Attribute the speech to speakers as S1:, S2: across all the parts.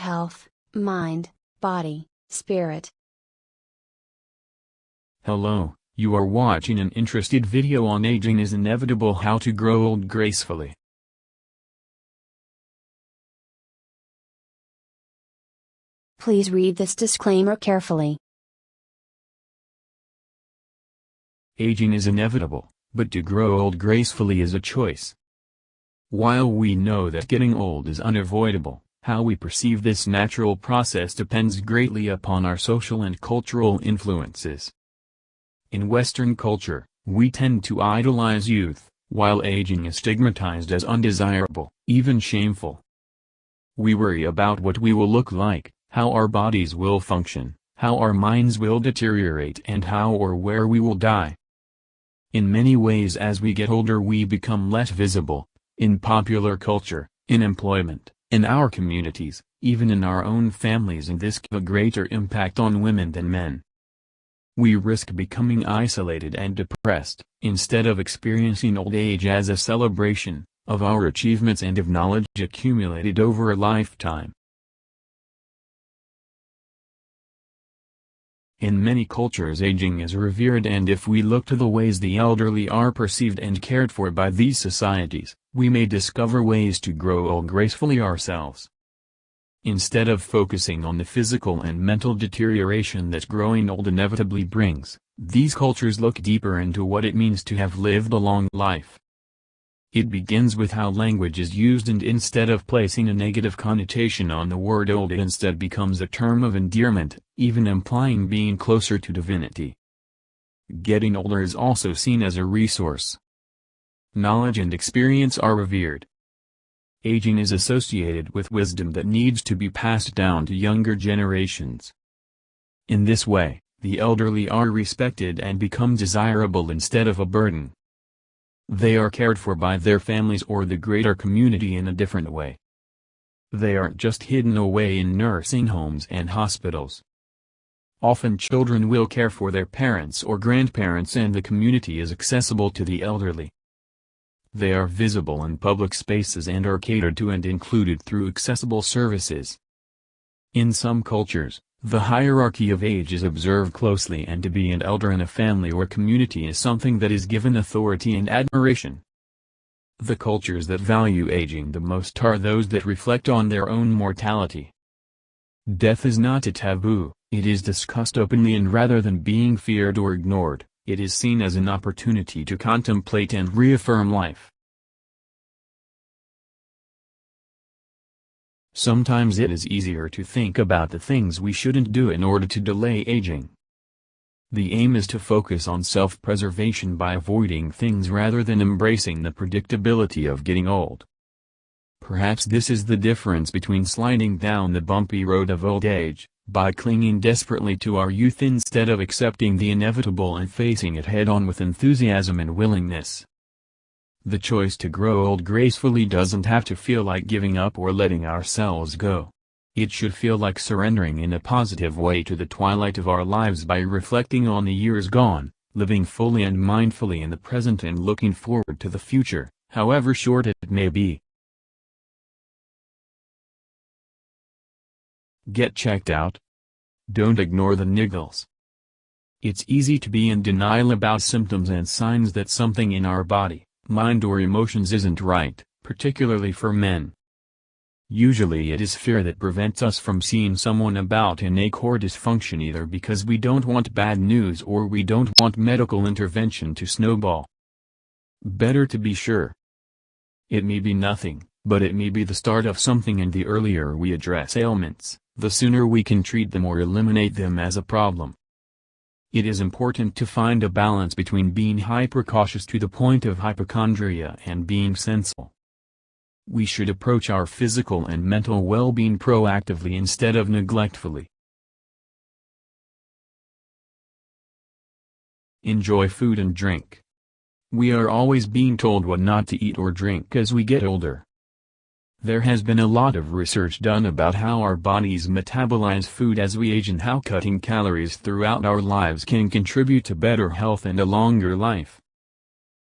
S1: health, mind, body, spirit.
S2: Hello, you are watching an interesting video on aging is inevitable, how to grow old gracefully.
S1: Please read this disclaimer carefully.
S2: Aging is inevitable, but to grow old gracefully is a choice. While we know that getting old is unavoidable, how we perceive this natural process depends greatly upon our social and cultural influences. In Western culture, we tend to idolize youth, while aging is stigmatized as undesirable, even shameful. We worry about what we will look like, how our bodies will function, how our minds will deteriorate, and how or where we will die. In many ways, as we get older, we become less visible, in popular culture, in employment, in our communities, even in our own families, and this has a greater impact on women than men. We risk becoming isolated and depressed, instead of experiencing old age as a celebration of our achievements and of knowledge accumulated over a lifetime. In many cultures, aging is revered, and if we look to the ways the elderly are perceived and cared for by these societies, we may discover ways to grow old gracefully ourselves. Instead of focusing on the physical and mental deterioration that growing old inevitably brings, these cultures look deeper into what it means to have lived a long life. It begins with how language is used, and instead of placing a negative connotation on the word old, it instead becomes a term of endearment, even implying being closer to divinity. Getting older is also seen as a resource. Knowledge and experience are revered. Aging is associated with wisdom that needs to be passed down to younger generations. In this way, the elderly are respected and become desirable instead of a burden. They are cared for by their families or the greater community in a different way. They aren't just hidden away in nursing homes and hospitals. Often children will care for their parents or grandparents, and the community is accessible to the elderly. They are visible in public spaces and are catered to and included through accessible services. In some cultures, the hierarchy of age is observed closely, and to be an elder in a family or community is something that is given authority and admiration. The cultures that value aging the most are those that reflect on their own mortality. Death is not a taboo, it is discussed openly, and rather than being feared or ignored, it is seen as an opportunity to contemplate and reaffirm life. Sometimes it is easier to think about the things we shouldn't do in order to delay aging. The aim is to focus on self-preservation by avoiding things rather than embracing the predictability of getting old. Perhaps this is the difference between sliding down the bumpy road of old age, by clinging desperately to our youth instead of accepting the inevitable and facing it head-on with enthusiasm and willingness. The choice to grow old gracefully doesn't have to feel like giving up or letting ourselves go. It should feel like surrendering in a positive way to the twilight of our lives by reflecting on the years gone, living fully and mindfully in the present, and looking forward to the future, however short it may be. Get checked out. Don't ignore the niggles. It's easy to be in denial about symptoms and signs that something in our body, mind or emotions isn't right, particularly for men. Usually it is fear that prevents us from seeing someone about an ache or dysfunction, either because we don't want bad news or we don't want medical intervention to snowball. Better to be sure. It may be nothing, but it may be the start of something, and the earlier we address ailments, the sooner we can treat them or eliminate them as a problem. It is important to find a balance between being hyper-cautious to the point of hypochondria and being sensible. We should approach our physical and mental well-being proactively instead of neglectfully. Enjoy food and drink. We are always being told what not to eat or drink as we get older. There has been a lot of research done about how our bodies metabolize food as we age, and how cutting calories throughout our lives can contribute to better health and a longer life.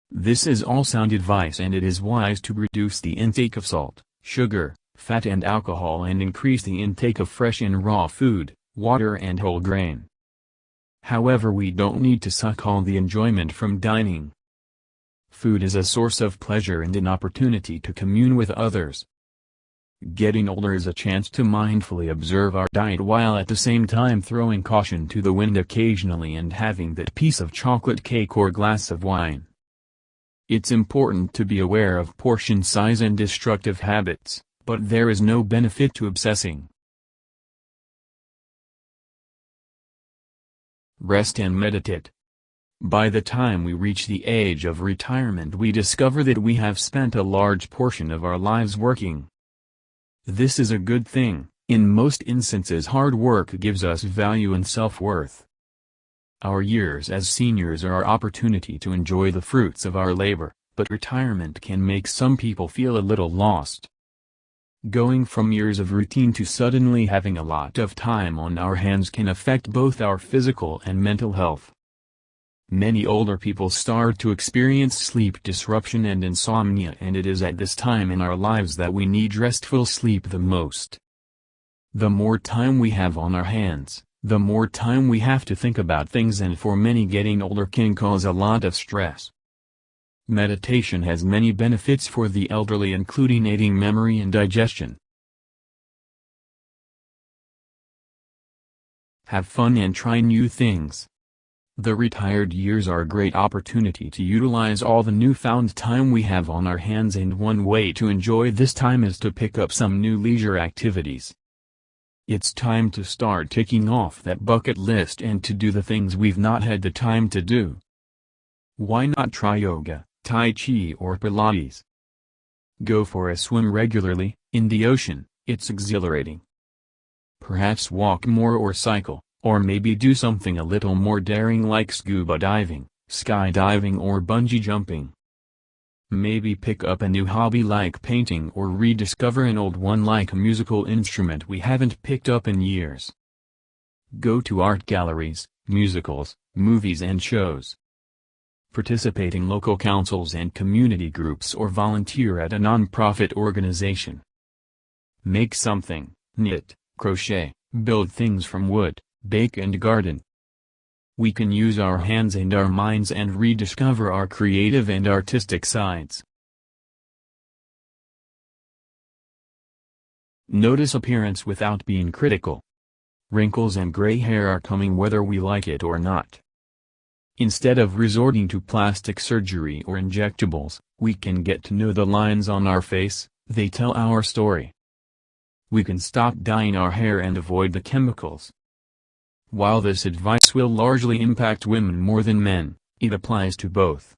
S2: This is all sound advice, and it is wise to reduce the intake of salt, sugar, fat and alcohol, and increase the intake of fresh and raw food, water and whole grain. However, we don't need to suck all the enjoyment from dining. Food is a source of pleasure and an opportunity to commune with others. Getting older is a chance to mindfully observe our diet while at the same time throwing caution to the wind occasionally and having that piece of chocolate cake or glass of wine. It's important to be aware of portion size and destructive habits, but there is no benefit to obsessing. Rest and meditate. By the time we reach the age of retirement, we discover that we have spent a large portion of our lives working. This is a good thing. In most instances, hard work gives us value and self-worth. Our years as seniors are our opportunity to enjoy the fruits of our labor, but retirement can make some people feel a little lost. Going from years of routine to suddenly having a lot of time on our hands can affect both our physical and mental health. Many older people start to experience sleep disruption and insomnia, and it is at this time in our lives that we need restful sleep the most. The more time we have on our hands, the more time we have to think about things, and for many, getting older can cause a lot of stress. Meditation has many benefits for the elderly, including aiding memory and digestion. Have fun and try new things. The retired years are a great opportunity to utilize all the newfound time we have on our hands, and one way to enjoy this time is to pick up some new leisure activities. It's time to start ticking off that bucket list and to do the things we've not had the time to do. Why not try yoga, Tai Chi or Pilates? Go for a swim regularly, in the ocean, it's exhilarating. Perhaps walk more or cycle, or maybe do something a little more daring like scuba diving, skydiving or bungee jumping. Maybe pick up a new hobby like painting, or rediscover an old one like a musical instrument we haven't picked up in years. Go to art galleries, musicals, movies and shows. Participate in local councils and community groups, or volunteer at a non-profit organization. Make something, knit, crochet, build things from wood, bake and garden. We can use our hands and our minds and rediscover our creative and artistic sides. Notice appearance without being critical. Wrinkles and gray hair are coming whether we like it or not. Instead of resorting to plastic surgery or injectables, we can get to know the lines on our face. They tell our story. We can stop dyeing our hair and avoid the chemicals. While this advice will largely impact women more than men, it applies to both.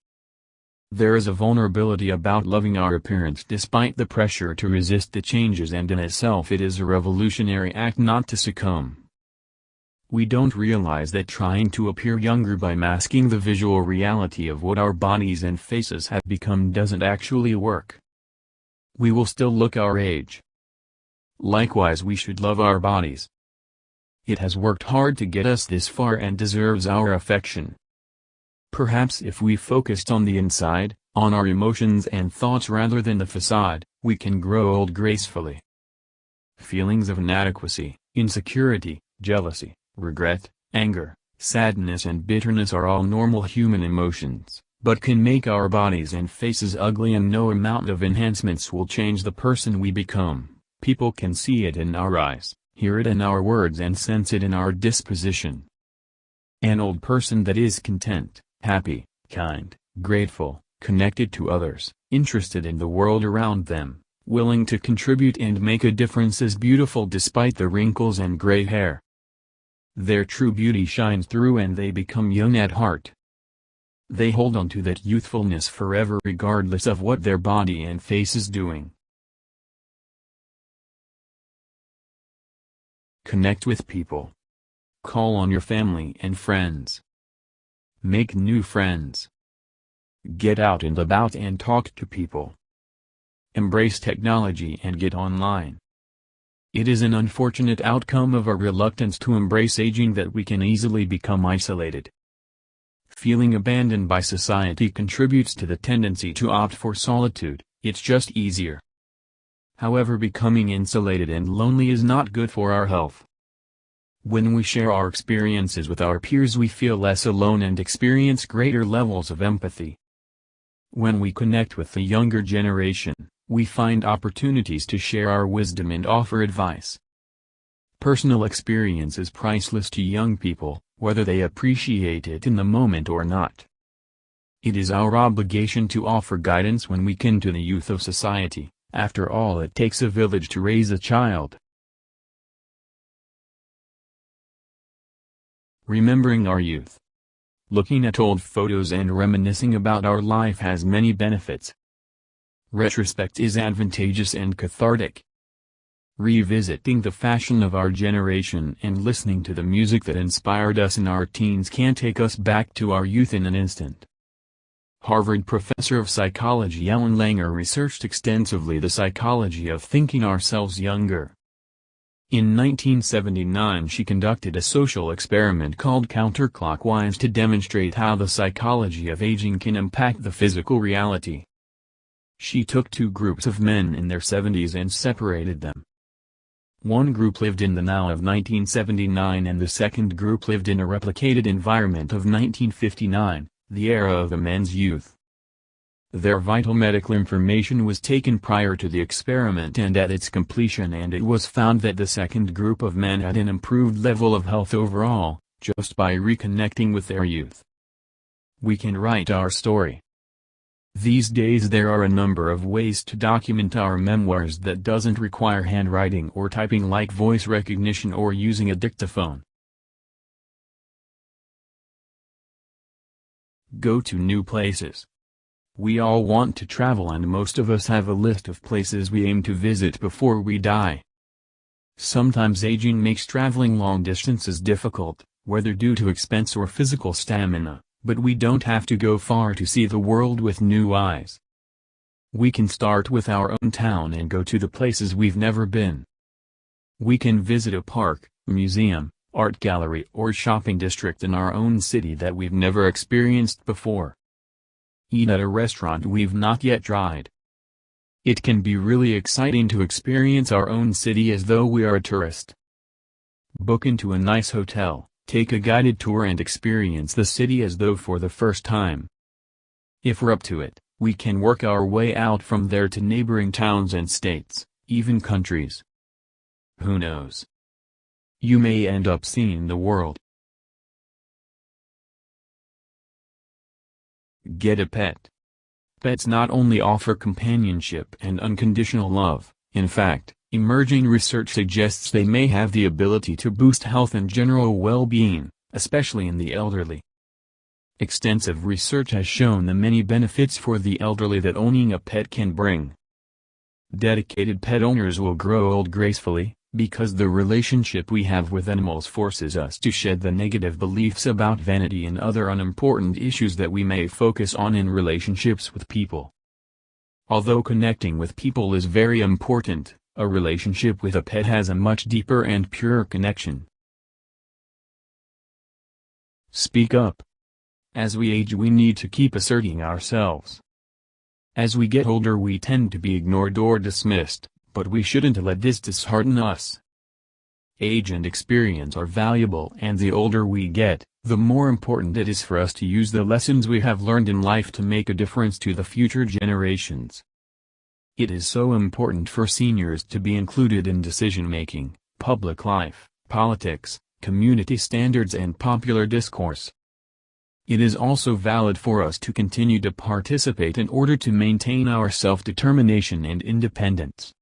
S2: There is a vulnerability about loving our appearance despite the pressure to resist the changes, and in itself it is a revolutionary act not to succumb. We don't realize that trying to appear younger by masking the visual reality of what our bodies and faces have become doesn't actually work. We will still look our age. Likewise, we should love our bodies. It has worked hard to get us this far and deserves our affection. Perhaps if we focused on the inside, on our emotions and thoughts rather than the facade, we can grow old gracefully. Feelings of inadequacy, insecurity, jealousy, regret, anger, sadness and bitterness are all normal human emotions, but can make our bodies and faces ugly, and no amount of enhancements will change the person we become. People can see it in our eyes, hear it in our words and sense it in our disposition. An old person that is content, happy, kind, grateful, connected to others, interested in the world around them, willing to contribute and make a difference is beautiful despite the wrinkles and gray hair. Their true beauty shines through and they become young at heart. They hold on to that youthfulness forever regardless of what their body and face is doing. Connect with people. Call on your family and friends. Make new friends. Get out and about and talk to people. Embrace technology and get online. It is an unfortunate outcome of our reluctance to embrace aging that we can easily become isolated. Feeling abandoned by society contributes to the tendency to opt for solitude. It's just easier. However, becoming insulated and lonely is not good for our health. When we share our experiences with our peers, we feel less alone and experience greater levels of empathy. When we connect with the younger generation, we find opportunities to share our wisdom and offer advice. Personal experience is priceless to young people, whether they appreciate it in the moment or not. It is our obligation to offer guidance when we can to the youth of society. After all, it takes a village to raise a child. Remembering our youth. Looking at old photos and reminiscing about our life has many benefits. Retrospect is advantageous and cathartic. Revisiting the fashion of our generation and listening to the music that inspired us in our teens can take us back to our youth in an instant. Harvard professor of psychology Ellen Langer researched extensively the psychology of thinking ourselves younger. In 1979 she conducted a social experiment called Counterclockwise to demonstrate how the psychology of aging can impact the physical reality. She took two groups of men in their 70s and separated them. One group lived in the now of 1979 and the second group lived in a replicated environment of 1959, the era of the men's youth. Their vital medical information was taken prior to the experiment and at its completion, and it was found that the second group of men had an improved level of health overall, just by reconnecting with their youth. We can write our story. These days there are a number of ways to document our memoirs that doesn't require handwriting or typing, like voice recognition or using a dictaphone. Go to new places. We all want to travel, and most of us have a list of places we aim to visit before we die. Sometimes aging makes traveling long distances difficult, whether due to expense or physical stamina, but we don't have to go far to see the world with new eyes. We can start with our own town and go to the places we've never been. We can visit a park, museum, art gallery or shopping district in our own city that we've never experienced before. Eat at a restaurant we've not yet tried. It can be really exciting to experience our own city as though we are a tourist. Book into a nice hotel, take a guided tour and experience the city as though for the first time. If we're up to it, we can work our way out from there to neighboring towns and states, even countries. Who knows? You may end up seeing the world. Get a pet. Pets not only offer companionship and unconditional love, in fact, emerging research suggests they may have the ability to boost health and general well-being, especially in the elderly. Extensive research has shown the many benefits for the elderly that owning a pet can bring. Dedicated pet owners will grow old gracefully, because the relationship we have with animals forces us to shed the negative beliefs about vanity and other unimportant issues that we may focus on in relationships with people. Although connecting with people is very important, a relationship with a pet has a much deeper and purer connection. Speak up. As we age, we need to keep asserting ourselves. As we get older, we tend to be ignored or dismissed, but we shouldn't let this dishearten us. Age and experience are valuable, and the older we get, the more important it is for us to use the lessons we have learned in life to make a difference to the future generations. It is so important for seniors to be included in decision-making, public life, politics, community standards and popular discourse. It is also valid for us to continue to participate in order to maintain our self-determination and independence.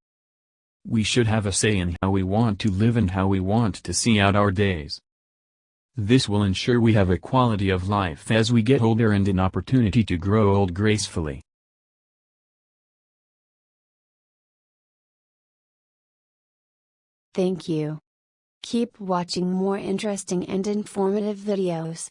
S2: We should have a say in how we want to live and how we want to see out our days. This will ensure we have a quality of life as we get older and an opportunity to grow old gracefully.
S1: Thank you. Keep watching more interesting and informative videos.